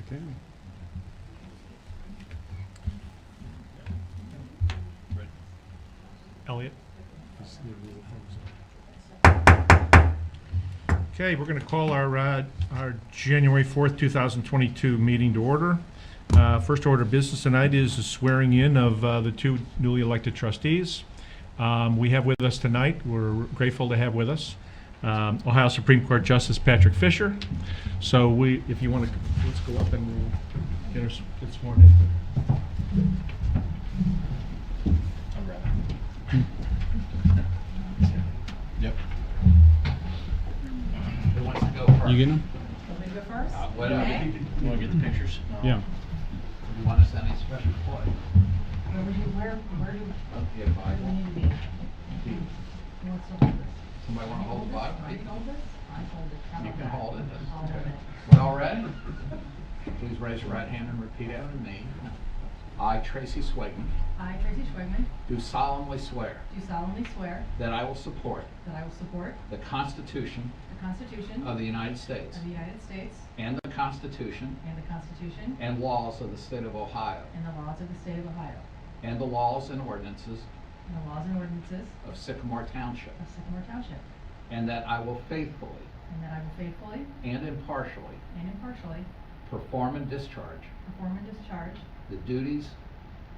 Okay. Elliot. Okay, we're going to call our January 4th, 2022 meeting to order. First order of business tonight is the swearing in of the two newly elected trustees. We have with us tonight, we're grateful to have with us, Ohio Supreme Court Justice Patrick Fisher. So if you want to, let's go up and get sworn in. Yep. Who wants to go first? You getting them? Want me to go first? Whatever. Okay. You want to get the pictures? Yeah. You want us any special play? Where do we Okay, Bible. need to be? Who wants to hold this? Somebody want to hold the Bible? I can hold this? I hold it. How You about can that? hold it. I'll hold it. We all ready? Please raise your right hand and repeat after me. I, Tracy Swigman, I, Tracy Schwegman, do solemnly swear do solemnly swear that I will support that I will support the Constitution the Constitution of the United States of the United States and the Constitution and the Constitution and laws of the state of Ohio and the laws of the state of Ohio and the laws and ordinances and the laws and ordinances of Sycamore Township, of Sycamore Township, and that I will faithfully and that I will faithfully and impartially and impartially perform and discharge perform and discharge the duties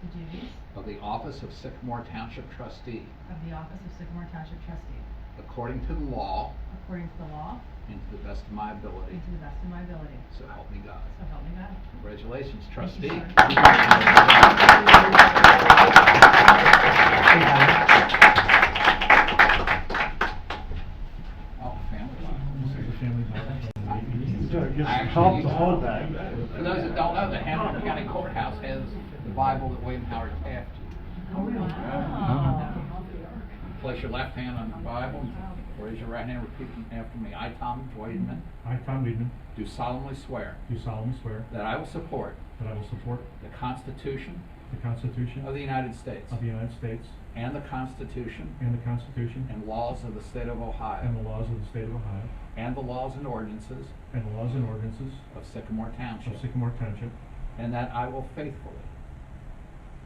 the duties of the office of Sycamore Township Trustee of the office of Sycamore Township Trustee according to the law according to the law and to the best of my ability. and to the best of my ability. So help me God. So help me God. Congratulations, Thank Trustee. you, sir. Oh, family. Help to hold that. For those that don't know, the Hanover County Courthouse has the Bible that William Howard Taft used. Oh, wow. Place your left hand on the Bible, raise your right hand, repeat after me. I, Tom Weidman, I, Tom Weidman, do solemnly swear do solemnly swear that I will support that I will support the Constitution the Constitution of the United States of the United States and the Constitution and the Constitution and laws of the state of and Ohio the laws of the state of Ohio and the laws and ordinances and the laws and ordinances of Sycamore Township, of Sycamore Township, and that I will faithfully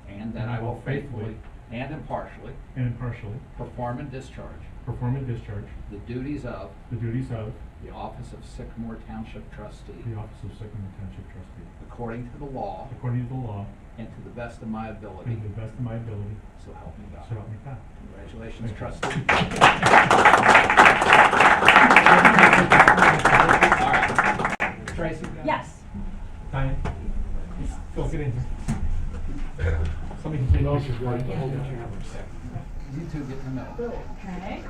and impartially and impartially perform and discharge perform and discharge the duties of the duties of the office of Sycamore Township Trustee the office of Sycamore Township Trustee according to the law according to the law and to the best of my ability. and to the best of my ability, So help me God. so help me God. Congratulations, Thank you. Trustee. All right. Tracy? Yes. Diane, go get in here. Somebody can take pictures for you. You two get in the middle. Okay.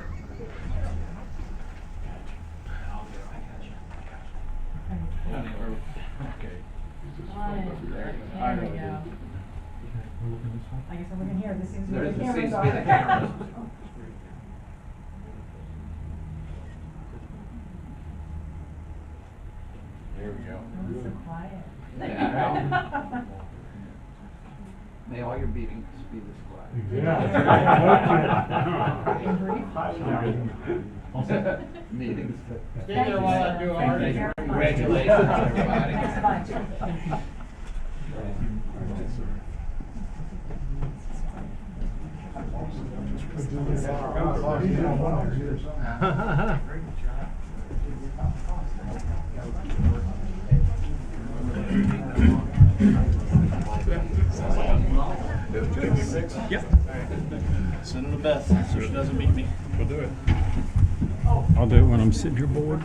Okay. There we go. We're looking this way. I guess I'm looking here. This seems to be There the cameras seems to are. be the cameras. There we go. Oh, it's so quiet. Yeah. May all your meetings be this quiet. And brief. Meetings. Stay there while I do ours. Thank you. Congratulations, everybody. Thanks a bunch. Yep. Send it to Beth so she doesn't beat me. We'll do it. I'll do it when I'm sitting here bored.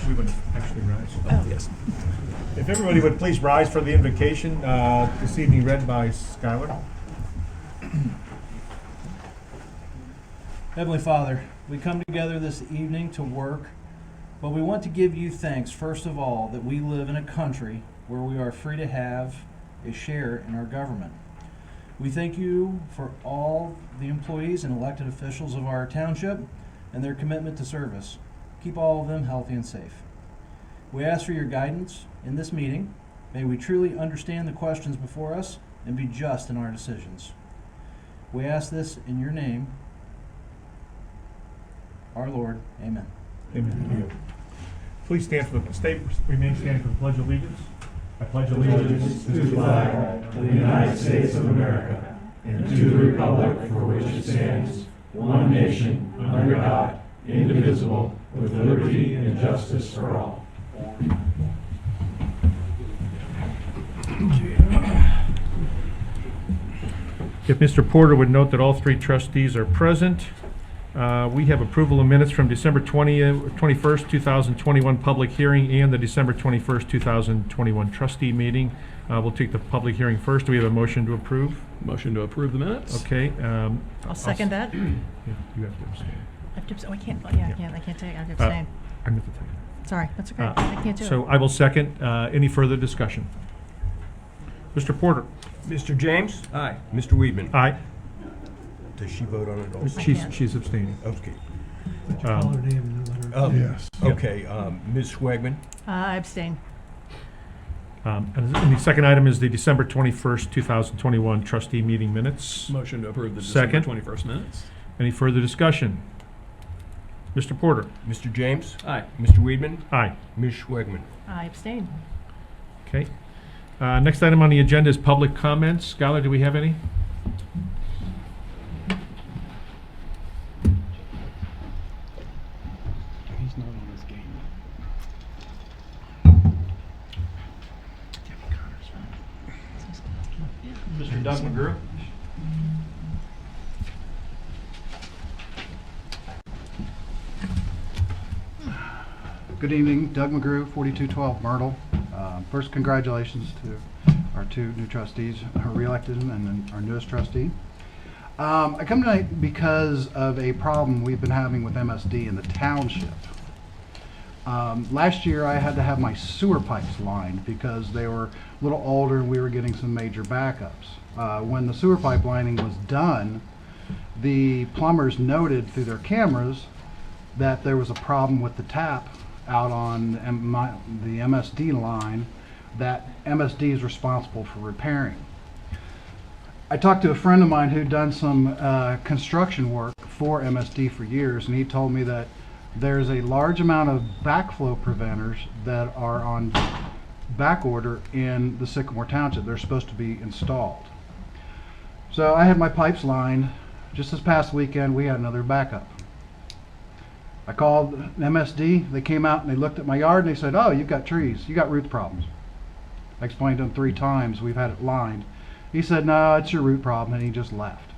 We would actually rise. Oh, yes. If everybody would please rise for the invocation, this evening read by Skylar. Heavenly Father, we come together this evening to work, but we want to give you thanks, first of all, that we live in a country where we are free to have a share in our government. We thank you for all the employees and elected officials of our township and their commitment to service. Keep all of them healthy and safe. We ask for your guidance in this meeting. May we truly understand the questions before us and be just in our decisions. We ask this in your name, our Lord. Amen. Amen. Please stand for remain standing for the Pledge of Allegiance. I pledge allegiance to the flag of the United States of America and to the republic for which it stands, one nation, under God, indivisible, with liberty and justice for all. If Mr. Porter would note that all three trustees are present. We have approval of minutes from December 21st, 2021 public hearing and the December 21st, 2021 trustee meeting. We'll take the public hearing first. Do we have a motion to approve? Motion to approve the minutes? Okay. I'll second that. Yeah, you have to abstain. I have to, oh, I can't, yeah, I can't take, I have to abstain. I'm going to take it. Sorry, that's okay, I can't do it. So I will second. Any further discussion? Mr. Porter? Mr. James? Aye. Mr. Weedman? Aye. Does she vote on it also? can't. She's abstaining. Okay. Yes. Okay, Ms. Swagman? I abstain. And the second item is the December 21st, 2021 trustee meeting minutes. Motion to approve the Second. December 21st minutes? Any further discussion? Mr. Porter? Mr. James? Aye. Mr. Weedman? Aye. Ms. Swagman? I abstain. Okay. Next item on the agenda is public comments. Skylar, do we have any? He's not on this game. Mr. Doug McGrew? Good evening, Doug McGrew, 4212 Myrtle. First, congratulations to our two new trustees who are reelected and our newest trustee. I come tonight because of a problem we've been having with MSD in the township. Last year I had to have my sewer pipes lined because they were a little older and we were getting some major backups. When the sewer pipe lining was done, the plumbers noted through their cameras that there was a problem with the tap out on the MSD line that MSD is responsible for repairing. I talked to a friend of mine who'd done some construction work for MSD for years, and he told me that there's a large amount of backflow preventers that are on back order in the Sycamore Township. They're supposed to be installed. So I had my pipes lined. Just this past weekend, we had another backup. I called MSD, they came out and they looked at my yard and they said, oh, you've got trees, you got root problems. I explained to him 3 times, we've had it lined. He said, no, it's your root problem, and he just left.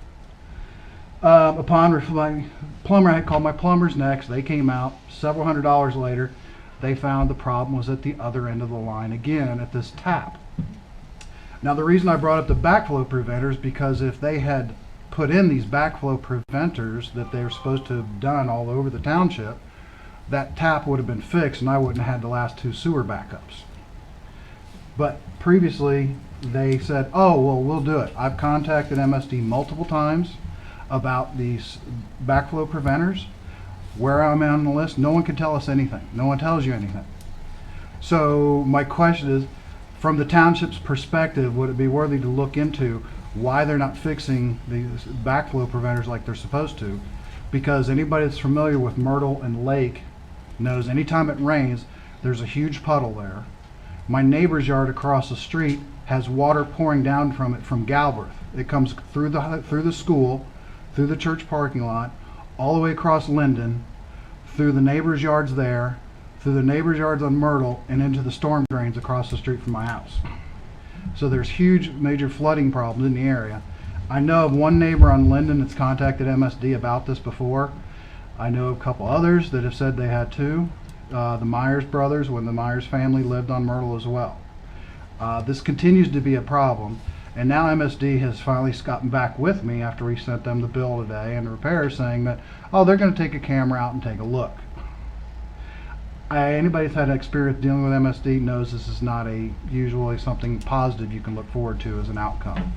Upon reflecting, plumber, I had called my plumbers next, they came out, several $100s later, they found the problem was at the other end of the line again at this tap. Now the reason I brought up the backflow preventers because if they had put in these backflow preventers that they were supposed to have done all over the township, that tap would have been fixed and I wouldn't have had the last 2 sewer backups. But previously they said, oh, well, we'll do it. I've contacted MSD multiple times about these backflow preventers. Where I'm on the list, no one can tell us anything. No one tells you anything. So my question is, from the township's perspective, would it be worthy to look into why they're not fixing these backflow preventers like they're supposed to? Because anybody that's familiar with Myrtle and Lake knows anytime it rains, there's a huge puddle there. My neighbor's yard across the street has water pouring down from it from Galbraith. It comes through the school, through the church parking lot, all the way across Linden, through the neighbor's yards there, through the neighbor's yards on Myrtle, and into the storm drains across the street from my house. So there's huge major flooding problems in the area. I know of one neighbor on Linden that's contacted MSD about this before. I know of a couple others that have said they had too. The Myers brothers, when the Myers family lived on Myrtle as well. This continues to be a problem, and now MSD has finally gotten back with me after we sent them the bill today and the repair saying that, oh, they're going to take a camera out and take a look. Anybody that's had experience dealing with MSD knows this is not usually something positive you can look forward to as an outcome.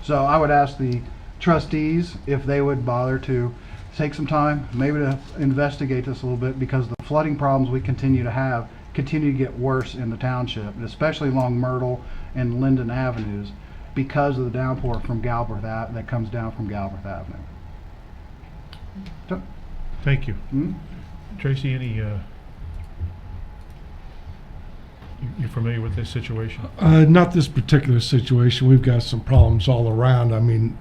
So I would ask the trustees if they would bother to take some time, maybe to investigate this a little bit, because the flooding problems we continue to get worse in the township, and especially along Myrtle and Linden Avenues, because of the downpour from Galbraith that comes down from Galbraith Avenue. So, Thank you. Tracy, any You're familiar with this situation? Not this particular situation. We've got some problems all around. I mean,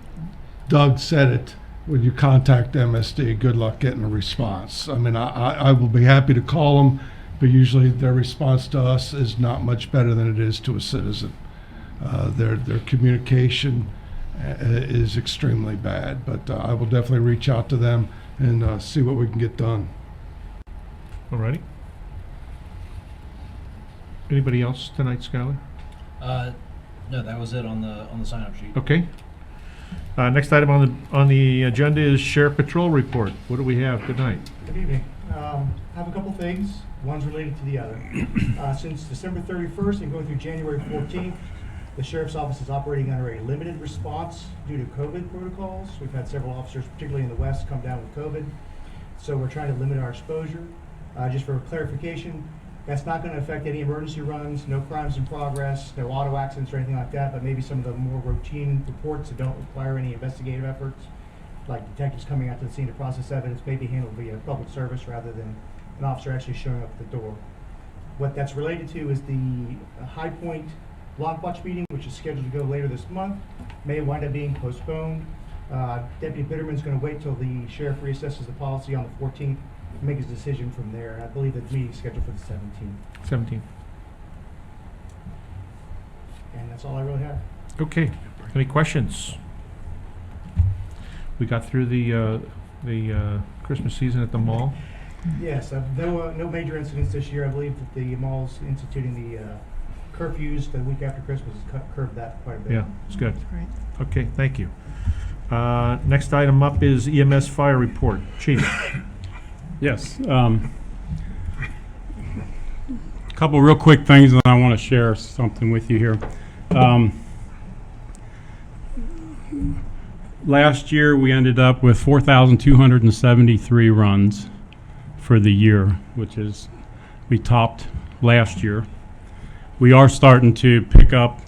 Doug said it. When you contact MSD, good luck getting a response. I mean, I will be happy to call them, but usually their response to us is not much better than it is to a citizen. Their communication is extremely bad, but I will definitely reach out to them and see what we can get done. Alrighty. Anybody else tonight, Skylar? No, that was it on the sign-up sheet. Okay. Next item on the agenda is Sheriff Patrol Report. What do we have tonight? Good evening. Have a couple things. One's related to the other. Since December 31st and going through January 14th, the Sheriff's Office is operating under a limited response due to COVID protocols. We've had several officers, particularly in the West, come down with COVID. So we're trying to limit our exposure. Just for clarification, that's not going to affect any emergency runs, no crimes in progress, no auto accidents or anything like that, but maybe some of the more routine reports that don't require any investigative efforts, like detectives coming out to the scene to process evidence, may be handled via public service rather than an officer actually showing up at the door. What that's related to is the High Point Block Watch meeting, which is scheduled to go later this month, may wind up being postponed. Deputy Bitterman's going to wait till the sheriff reassesses the policy on the 14th, make his decision from there. And I believe that the meeting's scheduled for the 17th. 17. And that's all I really have. Okay. Any questions? We got through the Christmas season at the mall. Yes, no major incidents this year. I believe that the mall's instituting the curfews the week after Christmas has curbed that quite a bit. Yeah, it's good. Great. Okay, thank you. Next item up is EMS Fire Report. Chief. Yes. Couple real quick things, and I want to share something with you here. Last year, we ended up with 4,273 runs for the year, which is, we topped last year. We are starting to pick up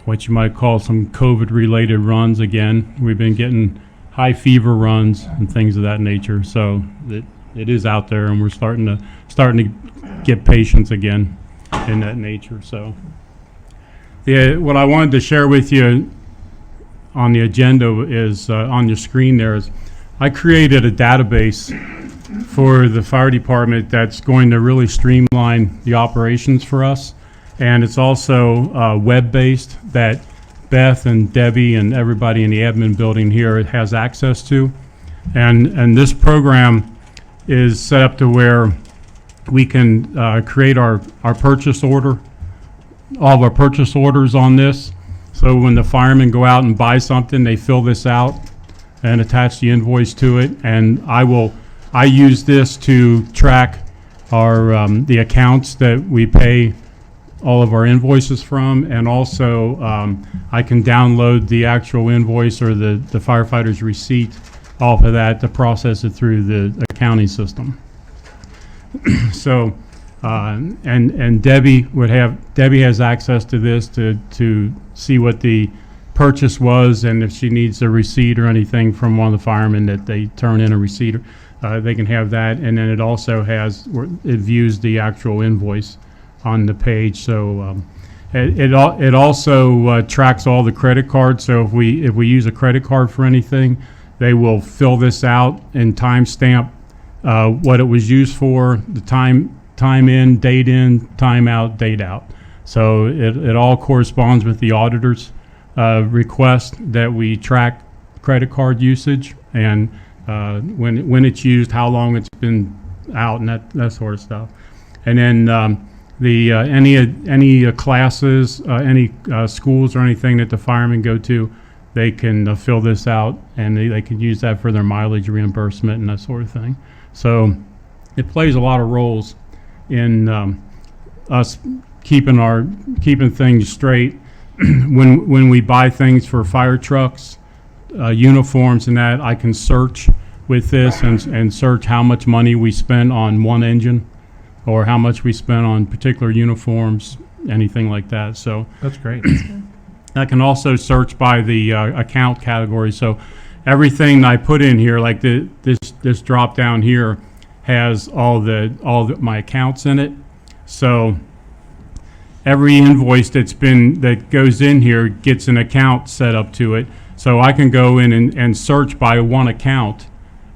what you might call some COVID-related runs again. We've been getting high fever runs and things of that nature, so it is out there, and we're starting to get patients again in that nature. So, what I wanted to share with you on the agenda is on your screen there is I created a database for the fire department that's going to really streamline the operations for us, and it's also web-based that Beth and Debbie and everybody in the admin building here has access to. And this program is set up to where we can create our purchase order, all of our purchase orders on this. So when the firemen go out and buy something, they fill this out and attach the invoice to it. And I use this to track our the accounts that we pay all of our invoices from, and also I can download the actual invoice or the firefighter's receipt off of that to process it through the accounting system. So, and Debbie has access to this to see what the purchase was, and if she needs a receipt or anything from one of the firemen that they turn in a receipt, they can have that. And then it also it views the actual invoice on the page. So it also tracks all the credit cards. So if we use a credit card for anything, they will fill this out and timestamp what it was used for, the time in, time out, date out. So it all corresponds with the auditor's request that we track credit card usage and when it's used, how long it's been out, and that sort of stuff. And then any classes, any schools or anything that the firemen go to, they can fill this out, and they can use that for their mileage reimbursement and that sort of thing. So it plays a lot of roles in us keeping things straight. When we buy things for fire trucks, uniforms and that, I can search with this and search how much money we spend on one engine, or how much we spend on particular uniforms, anything like that. So that's great. I can also search by the account category. So everything I put in here, like this drop down here, has all my accounts in it. So every invoice that goes in here gets an account set up to it. So I can go in and search by one account,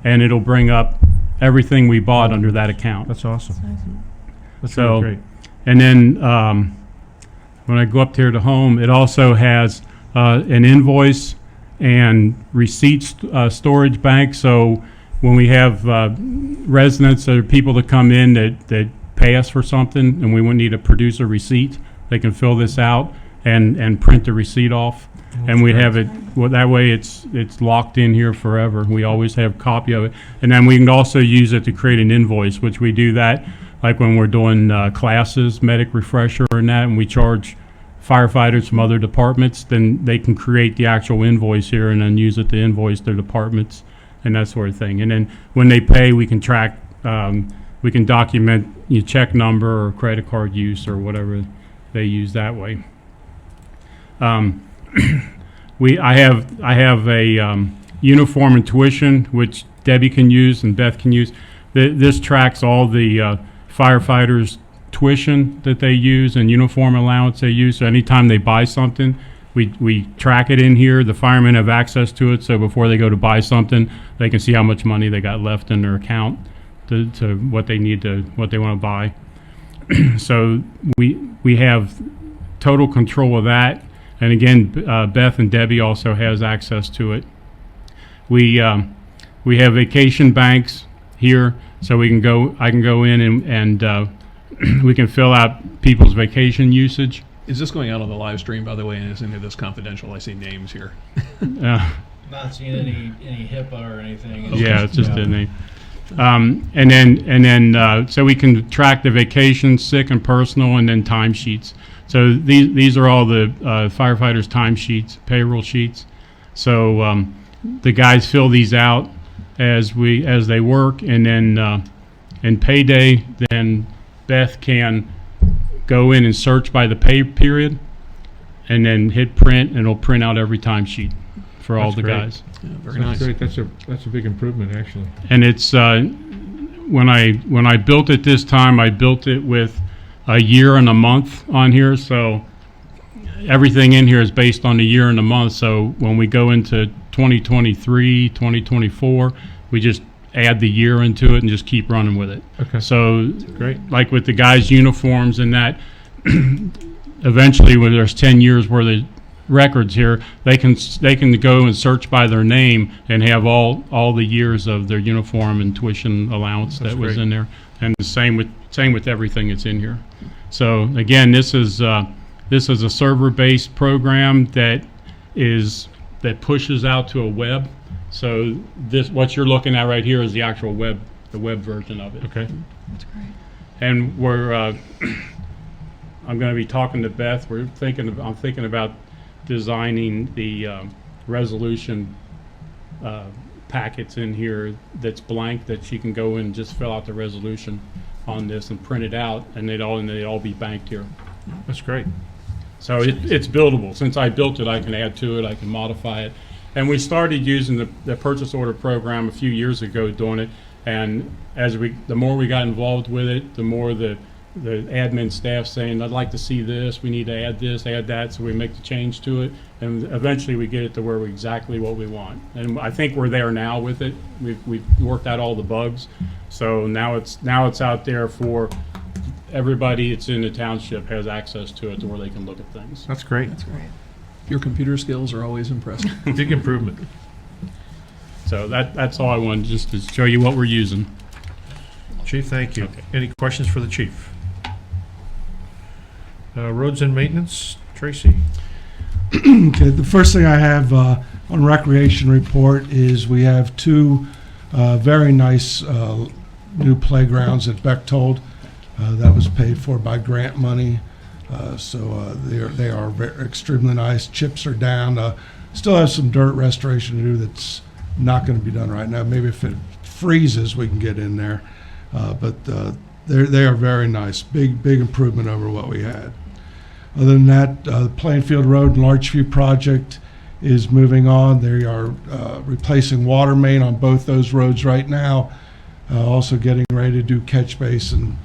and it'll bring up everything we bought under that account. That's awesome. That's So, really great. and then when I go up here to home, it also has an invoice and receipts storage bank. So when we have residents or people that come in that pay us for something and we would need to produce a receipt, they can fill this out and print the receipt off. And we have it, well, that way it's locked in here forever. We always have a copy of it. And then we can also use it to create an invoice, which we do that like when we're doing classes, medic refresher and that, and we charge firefighters from other departments, then they can create the actual invoice here and then use it to invoice their departments and that sort of thing. And then when they pay, we can track, we can document your check number or credit card use or whatever they use that way. I have a uniform and tuition, which Debbie can use and Beth can use. This tracks all the firefighters' tuition that they use and uniform allowance they use. So anytime they buy something, we track it in here. The firemen have access to it, so before they go to buy something, they can see how much money they got left in their account to what they need to, what they want to buy. So we have total control of that. And again, Beth and Debbie also has access to it. We have vacation banks here, so we can go. I can go in and we can fill out people's vacation usage. Is this going out on the live stream, by the way, and is any of this confidential? I see names here. Not seeing any HIPAA or anything. Yeah, it's just a name. And then so we can track the vacation, sick and personal, and then timesheets. So these are all the firefighters' timesheets, payroll sheets. So the guys fill these out as they work, and then in payday, then Beth can go in and search by the pay period, and then hit print, and it'll print out every timesheet for all That's the great. guys. Yeah, very nice. Great. That's a big improvement, actually. And it's when I built it this time, I built it with a year and a month on here, so everything in here is based on the year and the month. So when we go into 2023, 2024, we just add the year into it and just keep running with it. Okay. So Great. like with the guys' uniforms and that, eventually when there's 10 years worth of records here, they can go and search by their name and have all the years of their uniform and tuition allowance That's that was great. in there. And the same with everything that's in here. So again, this is a server-based program that pushes out to a web. So this, what you're looking at right here, is the actual web, the web version of it. Okay. That's great. And I'm going to be talking to Beth. I'm thinking about designing the resolution packets in here that's blank, that she can go in and just fill out the resolution on this and print it out, and they'd all be banked here. That's great. So it's buildable. Since I built it, I can add to it, I can modify it. And we started using the purchase order program a few years ago, doing it. And the more we got involved with it, the more the admin staff saying, I'd like to see this, we need to add this, add that, so we make the change to it. And eventually we get it to where we exactly what we want. And I think we're there now with it. We've worked out all the bugs. So now it's out there for everybody that's in the township has access to it, to where they can look at things. That's great. That's great. Your computer skills are always impressive. Big improvement. So that's all I wanted, just to show you what we're using. Chief, thank you. Okay. Any questions for the chief? Roads and maintenance, Tracy. Okay, the first thing I have on recreation report is we have two very nice new playgrounds at Bechtold. That was paid for by grant money. So they are extremely nice. Chips are down. Still have some dirt restoration to do that's not going to be done right now. Maybe if it freezes, we can get in there. But they are very nice. Big improvement over what we had. Other than that, the Plainfield Road and Larchview project is moving on. They are replacing water main on both those roads right now. Also getting ready to do catch basin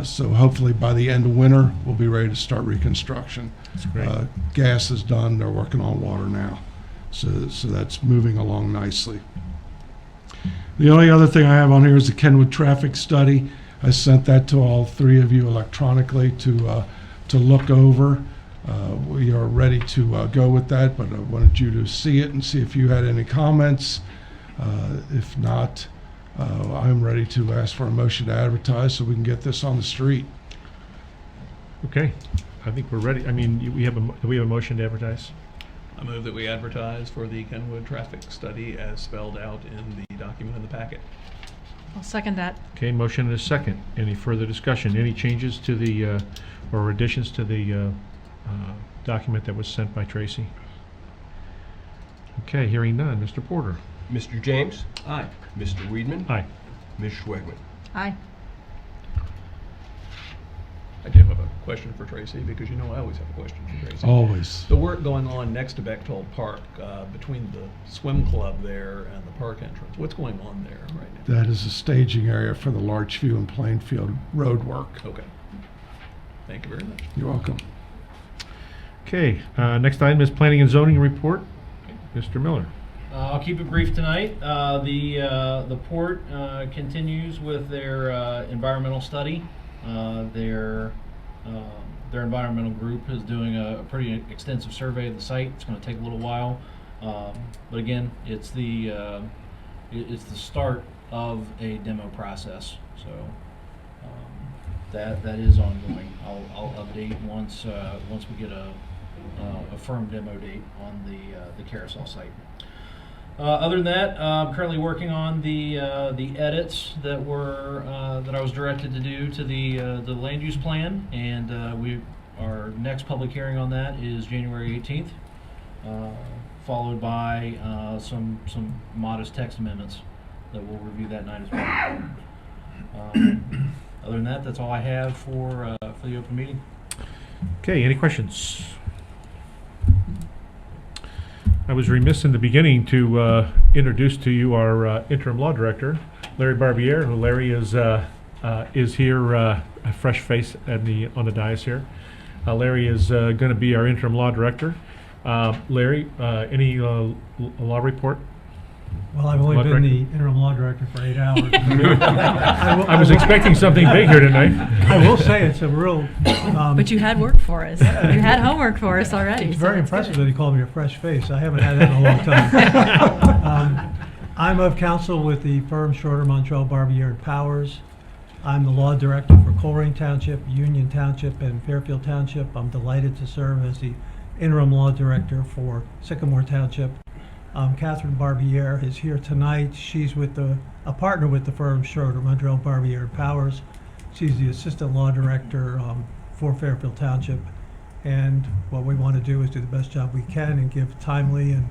So hopefully by the end of winter, we'll be ready to start reconstruction. That's great. Gas is done, they're working on water now. So that's moving along nicely. The only other thing I have on here is the Kenwood traffic study. I sent that to all three of you electronically to look over. We are ready to go with that, but I wanted you to see it and see if you had any comments. If not, I'm ready to ask for a motion to advertise so we can get this on the street. Okay, I think we're ready. I mean, do we have a motion to advertise? I move that we advertise for the Kenwood traffic study as spelled out in the document in the packet. I'll second that. Okay, motion and a second. Any further discussion? Any changes to the, or additions to the document that was sent by Tracy? Okay, hearing none. Mr. Porter? Mr. James? Aye. Mr. Weedman? Aye. Ms. Schwegman? Aye. I do have a question for Tracy, because you know I always have a question for Tracy. Always. The work going on next to Bechtold Park, between the swim club there and the park entrance, what's going on there right now? That is a staging area for the Larchview and Plainfield road work. Okay. Thank you very much. You're welcome. Okay, next item is planning and zoning report. Mr. Miller. I'll keep it brief tonight. The port continues with their environmental study. Their environmental group is doing a pretty extensive survey of the site. It's going to take a little while, but again, it's the start of a demo process. So that is ongoing. I'll update once we get a firm demo date on the carousel site. Other than that, I'm currently working on the edits that I was directed to do to the land use plan, and our next public hearing on that is January 18th, followed by some modest text amendments that we'll review that night as well. Other than that, that's all I have for the open meeting. Okay, any questions? I was remiss in the beginning to introduce to you our interim law director, Larry Barbier. Larry is here, a fresh face on the dais here. Larry is going to be our interim law director. Larry, any law report? Well, I've only been the interim law director for 8 hours. I was expecting something big here tonight. I will say it's a real... But you had work for us. You had homework for us already. It's so very that's impressive good. that he called me a fresh face. I haven't had that in a long time. I'm of counsel with the firm Schroeder, Montreal, Barbier, and Powers. I'm the law director for Coleraine Township, Union Township, and Fairfield Township. I'm delighted to serve as the interim law director for Sycamore Township. Catherine Barbier is here tonight. She's with a partner with the firm Schroeder, Montreal, Barbier, and Powers. She's the assistant law director for Fairfield Township. And what we want to do is do the best job we can and give timely and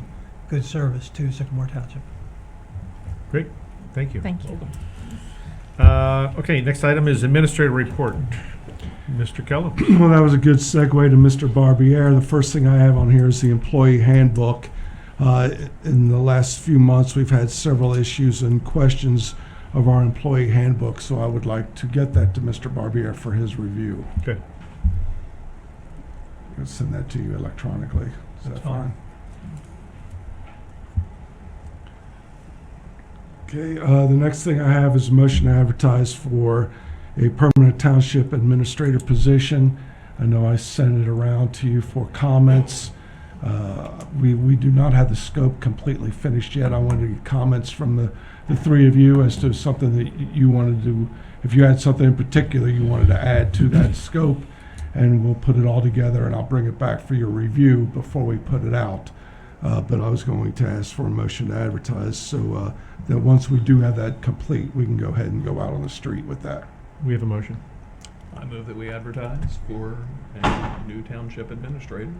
good service to Sycamore Township. Great, thank you. Thank you. Okay, next item is administrative report. Mr. Keller. Well, that was a good segue to Mr. Barbier. The first thing I have on here is the employee handbook. In the last few months, we've had several issues and questions of our employee handbook, so I would like to get that to Mr. Barbier for his review. Okay. I'll send that to you electronically. Is that fine? Okay, the next thing I have is a motion to advertise for a permanent township administrator position. I know I sent it around to you for comments. We do not have the scope completely finished yet. I wanted to get comments from the three of you as to something that you wanted to, if you had something in particular you wanted to add to that scope, and we'll put it all together and I'll bring it back for your review before we put it out. But I was going to ask for a motion to advertise so that once we do have that complete, we can go ahead and go out on the street with that. We have a motion. I move that we advertise for a new township administrator.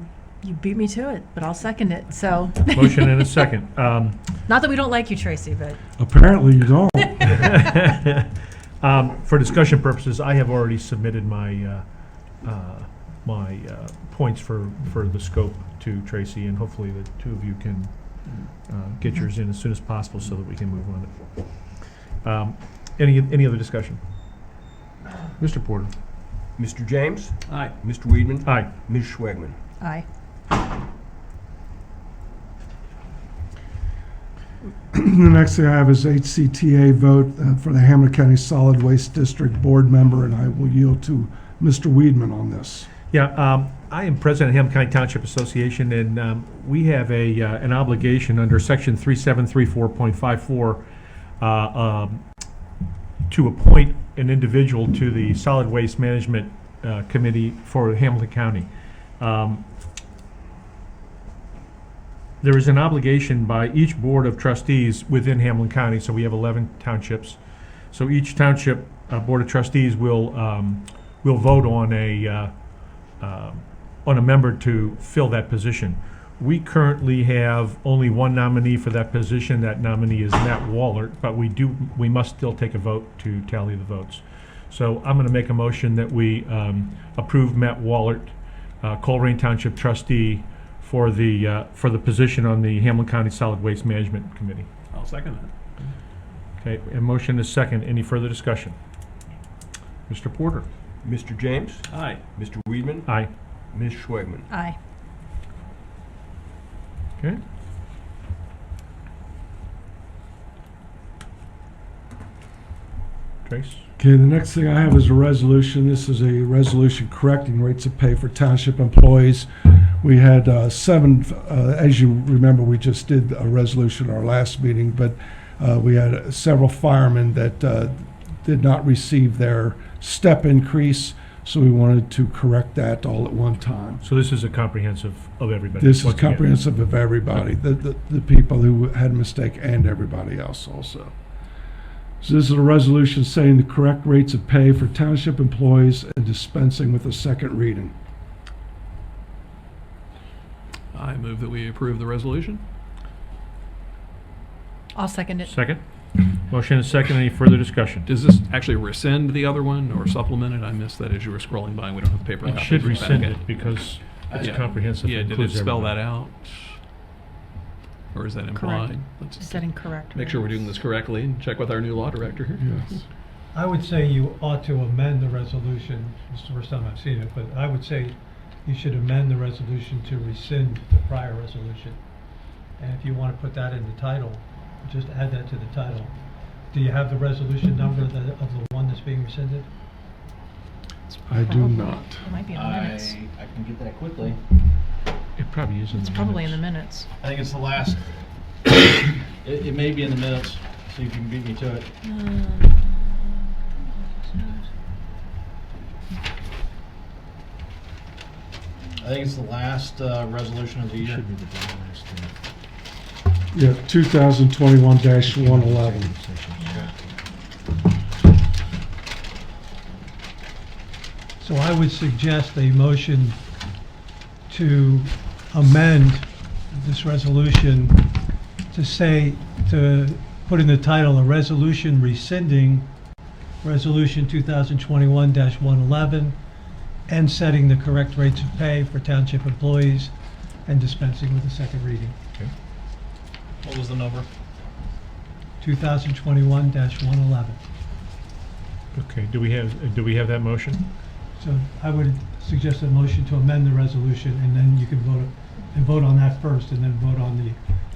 You beat me to it, but I'll second it. So Motion and a second. not that we don't like you, Tracy, but Apparently you don't. For discussion purposes, I have already submitted my points for the scope to Tracy, and hopefully the two of you can get yours in as soon as possible so that we can move on it. Any other discussion? Mr. Porter? Mr. James? Aye. Mr. Weedman? Aye. Ms. Schwegman? Aye. The next thing I have is HCTA vote for the Hamilton County Solid Waste District Board member, and I will yield to Mr. Weedman on this. Yeah, I am president of Hamilton County Township Association, and we have an obligation under Section 3734.54 to appoint an individual to the Solid Waste Management Committee for Hamilton County. There is an obligation by each board of trustees within Hamilton County, so we have 11 townships. So each township board of trustees will vote on a member to fill that position. We currently have only one nominee for that position. That nominee is Matt Wallert, but we must still take a vote to tally the votes. So I'm going to make a motion that we approve Matt Wallert, Colerain Township trustee, for the position on the Hamilton County Solid Waste Management Committee. I'll second that. Okay, a motion is second. Any further discussion? Mr. Porter? Mr. James? Aye. Mr. Weedman? Aye. Ms. Schwegman? Aye. Okay. Trace? Okay, the next thing I have is a resolution. This is a resolution correcting rates of pay for township employees. We had seven, as you remember, we just did a resolution at our last meeting, but we had several firemen that did not receive their step increase, so we wanted to correct that all at one time. So this is a comprehensive of everybody? This is once again. comprehensive of everybody, the people who had a mistake and everybody else also. So this is a resolution setting the correct rates of pay for township employees and dispensing with a second reading. I move that we approve the resolution. I'll second it. Second? Motion is second. Any further discussion? Does this actually rescind the other one or supplement it? I missed that as you were scrolling by. We don't have the paper It copy. should rescind it because it's Yeah. comprehensive. Yeah, did it includes spell everybody. that out? Or is that implied? Correct. Let's Is that incorrect? make sure we're doing this correctly and check with our new law director here. Yes. I would say you ought to amend the resolution. It's the first time I've seen it, but I would say you should amend the resolution to rescind the prior resolution. And if you want to put that in the title, just add that to the title. Do you have the resolution number of the one that's being rescinded? I do not. It might be in the minutes. I can get that quickly. It probably is in It's the probably in the minutes. minutes. I think it's the last, it may be in the minutes, see if you can beat me to it. I think it's the last resolution of the year. Should be the very last thing. Yeah, 2021-111. So I would suggest a motion to amend this resolution to say, to put in the title, a resolution rescinding Resolution 2021-111 and setting the correct rates of pay for township employees and dispensing with the second reading. What was the number? 2021-111. Okay, do we have that motion? So I would suggest a motion to amend the resolution, and then you can vote on that first, and then vote on the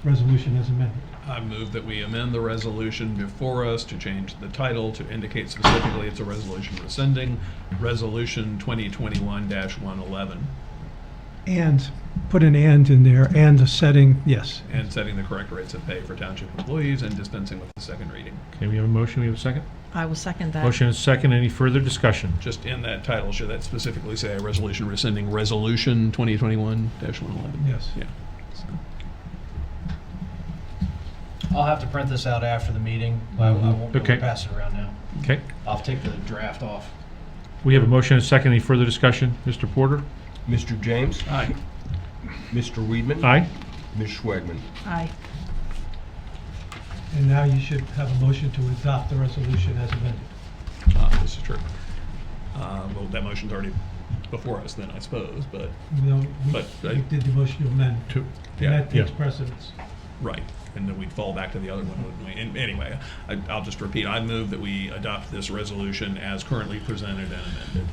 resolution as amended. I move that we amend the resolution before us to change the title to indicate specifically it's a resolution rescinding Resolution 2021-111 And put an and in there, and a setting, yes. and setting the correct rates of pay for township employees and dispensing with the second reading. Okay, we have a motion, we have a second? I will second that. Motion is second. Any further discussion? Just in that title, should that specifically say a resolution rescinding Resolution 2021-111? Yes. Yeah. So, I'll have to print this out after the meeting. I won't be able Okay. to pass it around now. Okay, I'll take the draft off. we have a motion and a second. Any further discussion? Mr. Porter? Mr. James? Aye. Mr. Weedman? Aye. Ms. Schwegman? Aye. And now you should have a motion to adopt the resolution as amended. This is true. Well, that motion's already before us then, I suppose, but No, But, we did the motion to amend. Two. And that takes Yeah. precedence. Right, and then we'd fall back to the other one, wouldn't we? And anyway, I'll just repeat, I move that we adopt this resolution as currently presented and amended.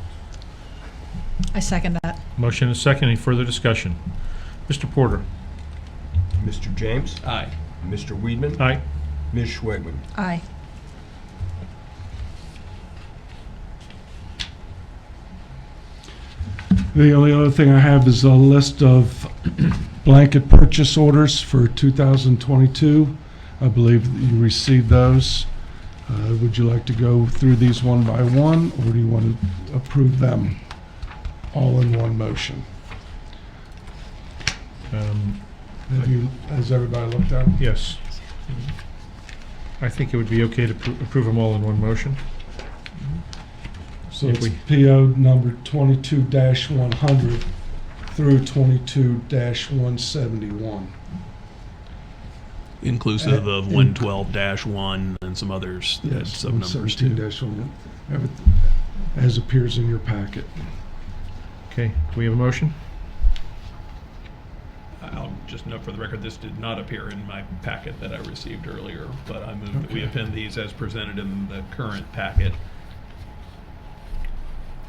I second that. Motion and a second. Any further discussion? Mr. Porter? Mr. James? Aye. Mr. Weedman? Aye. Ms. Schwegman? Aye. The only other thing I have is a list of blanket purchase orders for 2022. I believe that you received those. Would you like to go through these one by one, or do you want to approve them all in one motion? Has everybody looked at them? Yes. I think it would be okay to approve them all in one motion. So If it's we- PO number 22-100 through 22-171. Inclusive of 112-1 and some others, Yes, sub numbers too. 117-1, as appears in your packet. Okay, do we have a motion? I'll just note for the record, this did not appear in my packet that I received earlier, but I move that we append these as presented in the current packet.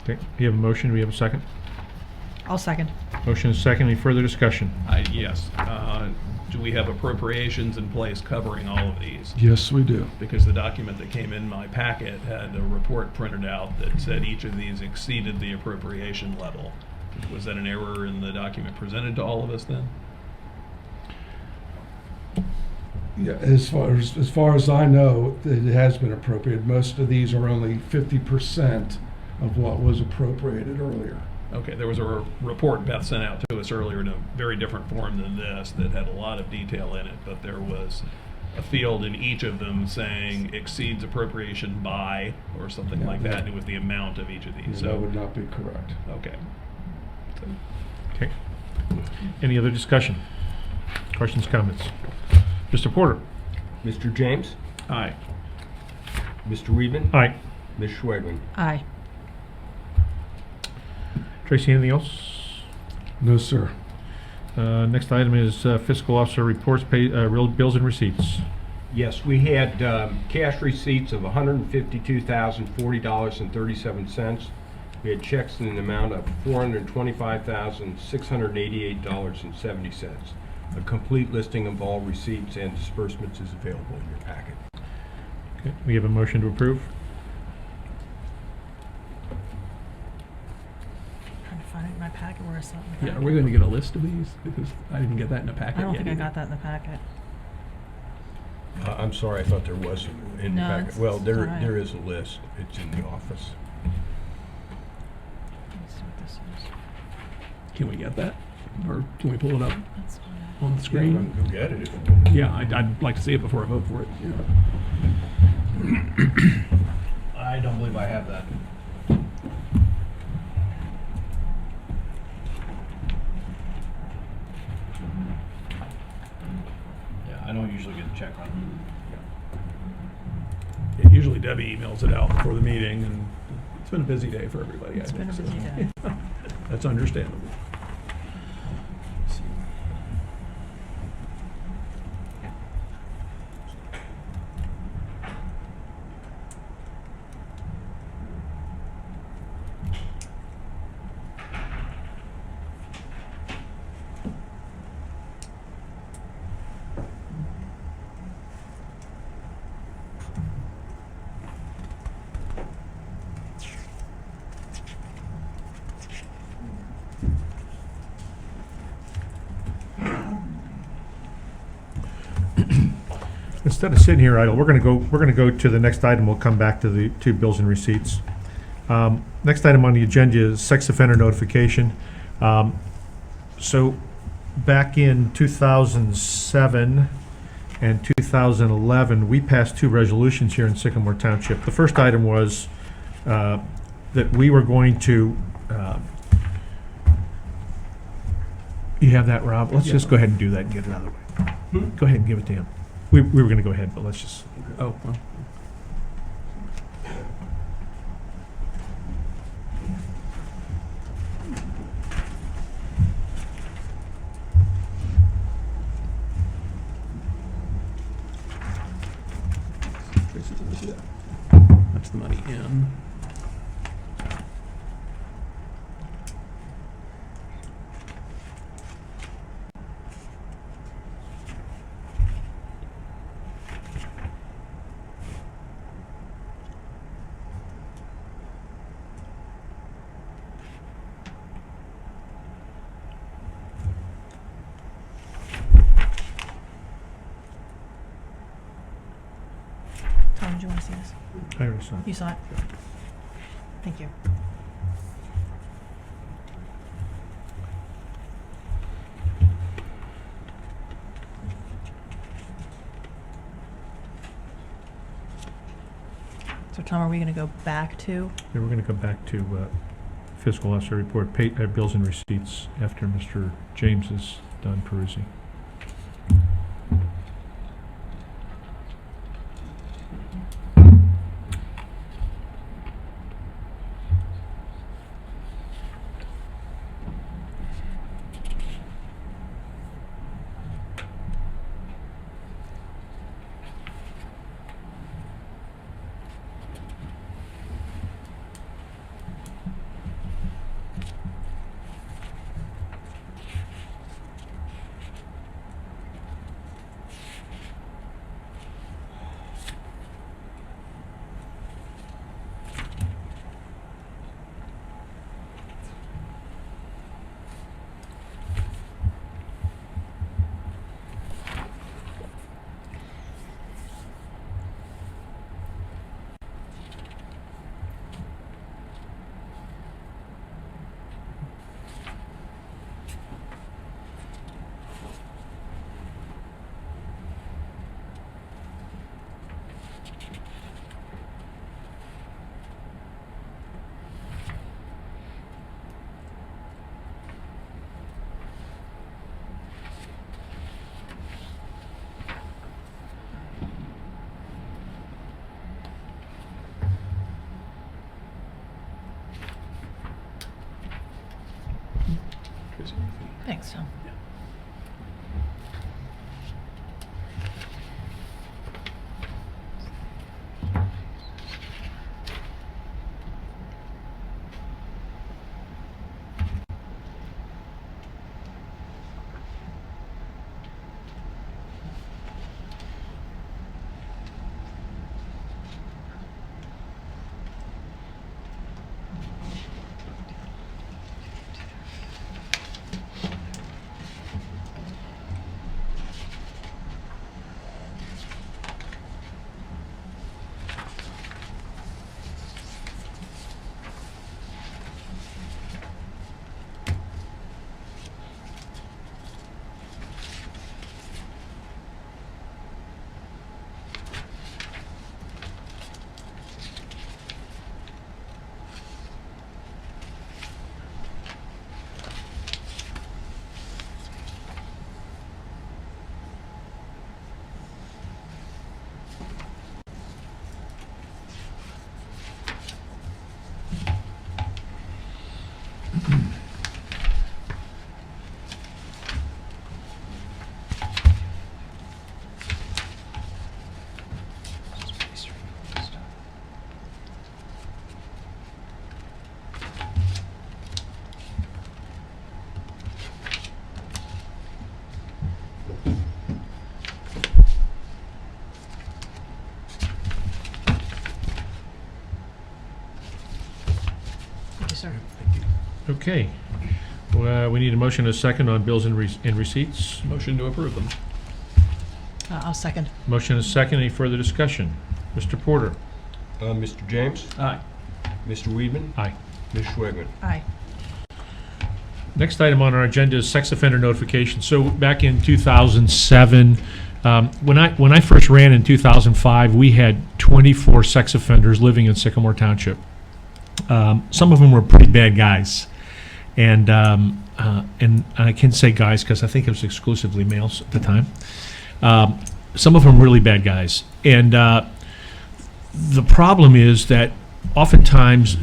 Okay, we have a motion. Do we have a second? I'll second. Motion is second. Any further discussion? Yes. Do we have appropriations in place covering all of these? Yes, we do. Because the document that came in my packet had a report printed out that said each of these exceeded the appropriation level. Was that an error in the document presented to all of us then? Yeah, as far as I know, it has been appropriated. Most of these are only 50% of what was appropriated earlier. Okay, there was a report Beth sent out to us earlier in a very different form than this that had a lot of detail in it, but there was a field in each of them saying exceeds appropriation by, or something like that, and it was the amount of each of these. That would not be correct. Okay. Okay. Any other discussion? Questions, comments? Mr. Porter? Mr. James? Aye. Mr. Weedman? Aye. Ms. Schwegman? Aye. Tracy, anything else? No, sir. Next item is fiscal officer reports, real bills and receipts. Yes, we had cash receipts of $152,040.37. We had checks in an amount of $425,688.70. A complete listing of all receipts and disbursements is available in your packet. Okay. We have a motion to approve. Trying to find it in my packet where I saw it in the Yeah, packet. are we going to get a list of these? Because I didn't get that in the packet I don't yet think I either. got that in the packet. I'm sorry, I thought there was in the No, packet. it's Well, there all right. there is a list. It's in the office. Let me see what this is. Can we get that? Or can we pull it up That's fine. on the Yeah, screen? go get it if you want. Yeah, I'd like to see it before I vote for it. I don't believe I have that. Yeah, I don't usually get a check run. Yeah, usually Debbie emails it out before the meeting, and it's been a busy day for everybody. It's been a busy so. day. That's understandable. Instead of sitting here idle, we're going to go to the next item. We'll come back to the two bills and receipts. Next item on the agenda is sex offender notification. So back in 2007 and 2011, we passed two resolutions here in Sycamore Township. The first item was that we were going to, you have that, Rob? Let's just go ahead and do that and get it out of the way. Go ahead and give it to him. We were going to go ahead, but let's just. Oh, well. money in. Tom, do you want to see this? I already saw it. You saw it? Thank you. So Tom, are we going to go back to? Yeah, we're going to go back to fiscal officer report, bills and receipts after Mr. James is done perusing. Thanks, Tom. Okay. We need a motion and a second on bills and receipts. Motion to approve them. I'll second. Motion and a second. Any further discussion? Mr. Porter? Mr. James? Aye. Mr. Weedman? Aye. Ms. Schwegman? Aye. Next item on our agenda is sex offender notification. So back in 2007, when I first ran in 2005, we had 24 sex offenders living in Sycamore Township. Some of them were pretty bad guys, and I can say guys because I think it was exclusively males at the time. Some of them really bad guys, and the problem is that oftentimes,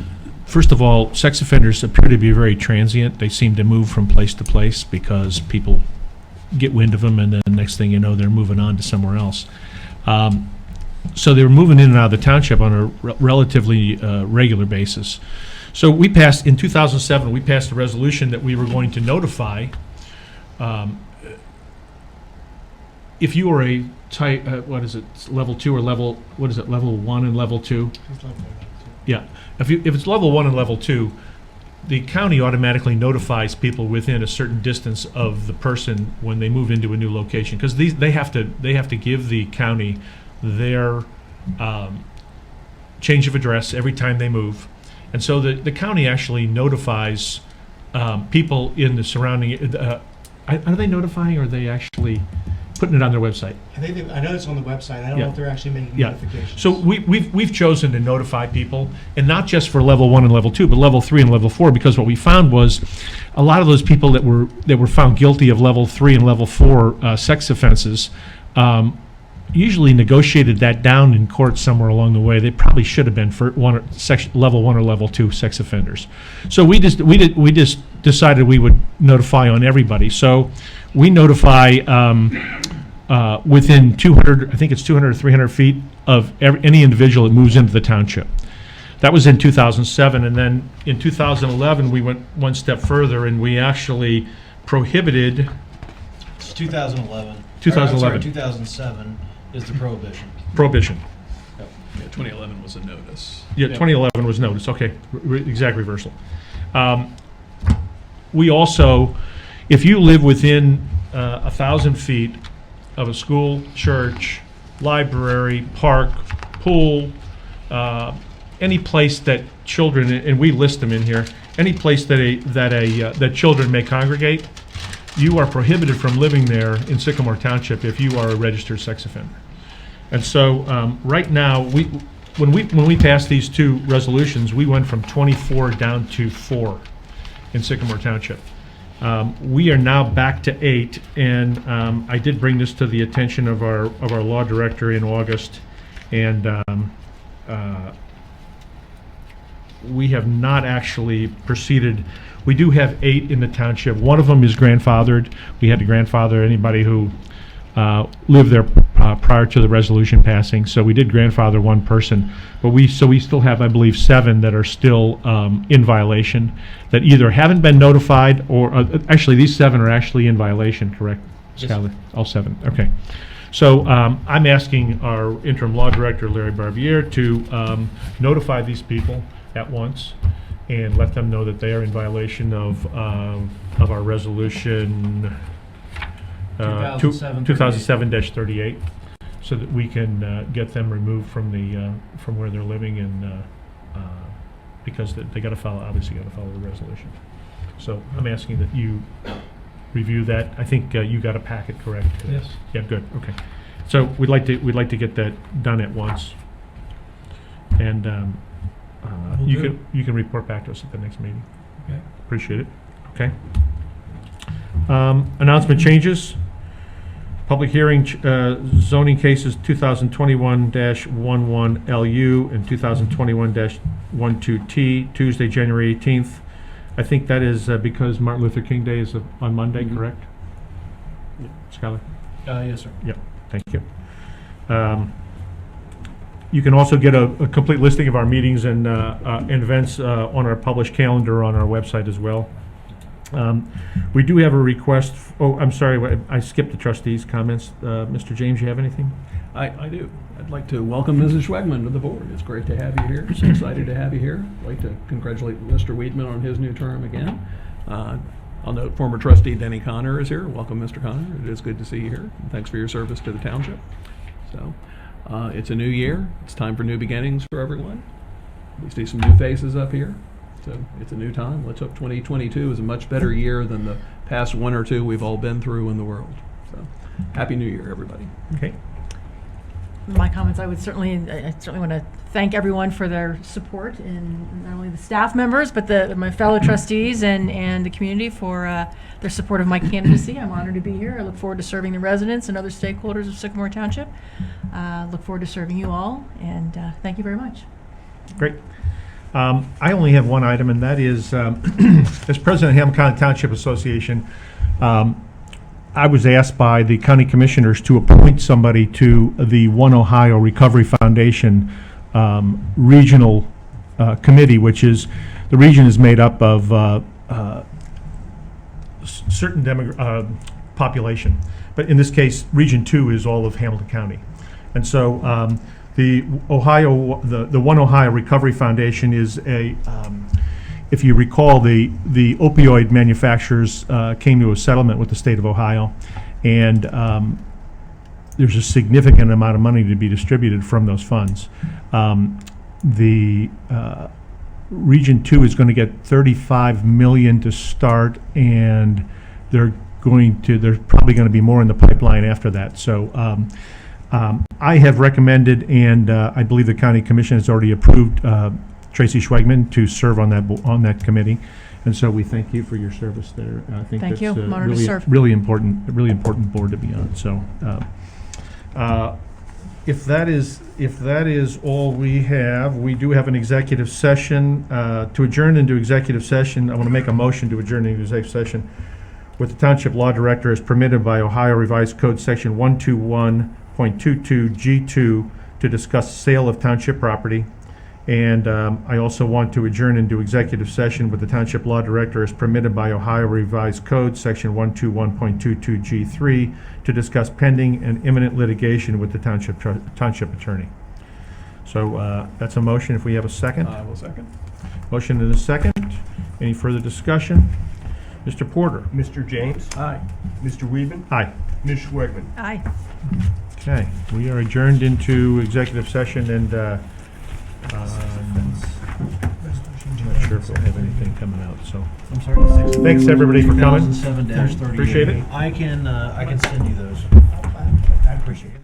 first of all, sex offenders appear to be very transient. They seem to move from place to place because people get wind of them, and then the next thing you know, they're moving on to somewhere else. So they were moving in and out of the township on a relatively regular basis. So we passed, in 2007, we passed a resolution that we were going to notify, if you were a type, what is it, level 2 or level, what is it, level 1 and level 2? Yeah, if it's level 1 and level 2, the county automatically notifies people within a certain distance of the person when they move into a new location, because they have to give the county their change of address every time they move, and so the county actually notifies people in the surrounding. Are they notifying, or are they actually putting it on their website? I know it's on the website. I don't know if they're actually making Yeah. notifications. So we've chosen to notify people, and not just for level 1 and level 2, but level 3 and level 4, because what we found was a lot of those people that were found guilty of level 3 and level 4 sex offenses usually negotiated that down in court somewhere along the way. They probably should have been for level 1 or level 2 sex offenders. So we just decided we would notify on everybody. So we notify within 200, I think it's 200 or 300 feet of any individual that moves into the township. That was in 2007, and then in 2011 we went one step further, and we actually prohibited. It's 2011. 2011. 2007 is the prohibition. Prohibition. Yeah, 2011 was a notice. Yeah, 2011 was notice. Okay, exact reversal. We also, if you live within 1,000 feet of a school, church, library, park, pool, any place that children, and we list them in here, any place that children may congregate, you are prohibited from living there in Sycamore Township if you are a registered sex offender. And so right now, when we passed these two resolutions, we went from 24 down to 4 in Sycamore Township. We are now back to 8, and I did bring this to the attention of our law director in August, and we have not actually proceeded. We do have 8 in the township. One of them is grandfathered. We had to grandfather anybody who lived there prior to the resolution passing. So we did grandfather one person, but we still have, I believe, 7 that are still in violation, that either haven't been notified or actually these 7 are actually in violation. Correct, Skylar? All 7. Okay. So I'm asking our interim law director, Larry Barbier, to notify these people at once and let them know that they are in violation of our resolution 2007-38, so that we can get them removed from where they're living, and because they got to follow the resolution. So I'm asking that you review that. I think you got a packet, correct? Yes. Yeah, good. Okay. So we'd like to get that done at once, and you can report back to us at the next meeting. Okay. Appreciate it. Okay. Announcement changes. Public hearing, zoning cases 2021-11 LU and 2021-12T, Tuesday, January 18th. I think that is because Martin Luther King Day is on Monday, correct? Skylar? Yes, sir. Yep, thank you. You can also get a complete listing of our meetings and events on our published calendar on our website as well. We do have a request. I'm sorry, I skipped the trustees' comments. Mr. James, you have anything? I do. I'd like to welcome Mrs. Schwegman to the board. It's great to have you here. So excited to have you here. I'd like to congratulate Mr. Weedman on his new term again. I'll note former trustee Denny Connor is here. Welcome, Mr. Connor. It is good to see you here. And thanks for your service to the township. So it's a new year. It's time for new beginnings for everyone. We see some new faces up here. So it's a new time. Let's hope 2022 is a much better year than the past 1 or 2 we've all been through in the world. So Happy New Year, everybody. Okay. My comments, I certainly want to thank everyone for their support, and not only the staff members, but my fellow trustees and the community for their support of my candidacy. I'm honored to be here. I look forward to serving the residents and other stakeholders of Sycamore Township. Look forward to serving you all, and thank you very much. Great. I only have one item, and that is, as president of Hamilton County Township Association, I was asked by the county commissioners to appoint somebody to the One Ohio Recovery Foundation regional committee, which is, the region is made up of certain population. But in this case, Region 2 is all of Hamilton County. And so the One Ohio Recovery Foundation is a, if you recall, the opioid manufacturers came to a settlement with the state of Ohio, and there's a significant amount of money to be distributed from those funds. The Region 2 is going to get $35 million to start, and there's probably going to be more in the pipeline after that. So I have recommended, and I believe the county commission has already approved Tracy Schwegman to serve on that committee, and so we thank you for your service there. I think Thank that's you. I'm honored to serve. really important board to be on. So, if that is all we have, we do have an executive session to adjourn into executive session. I want to make a motion to adjourn into executive session with the township law director as permitted by Ohio Revised Code Section 121.22 G2 to discuss sale of township property. And I also want to adjourn into executive session with the Township Law Director as permitted by Ohio Revised Code, Section 121.22 G3, to discuss pending and imminent litigation with the Township Attorney. So that's a motion. If we have a second? I will second. Motion and a second. Any further discussion? Mr. Porter? Mr. James? Aye. Mr. Weedman? Aye. Ms. Schwegman? Aye. Okay, we are adjourned into executive session, and I'm not sure if we'll have anything coming out, so. I'm sorry. Thanks, everybody, for coming. 2007-38. Appreciate it. I can send you those. I appreciate it.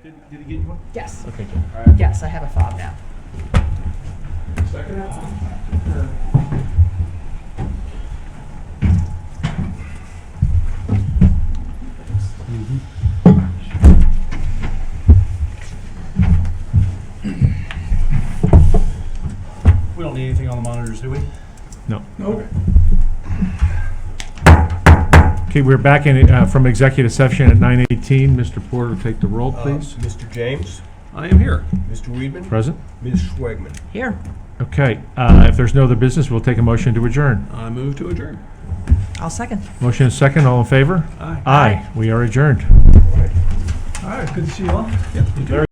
Did he get you one? Yes. Okay, good. Yes, I have a fob now. We don't need anything on the monitors, do we? No. Okay, we're back in, from executive session at 9:18. Mr. Porter, take the roll, please. Mr. James, I am here. Mr. Weedman, Present. Ms. Schwegman. Here. Okay, if there's no other business, we'll take a motion to adjourn. I move to adjourn. I'll second. Motion is second, all in favor? Aye. Aye, we are adjourned. All right, good to see you all. Yep.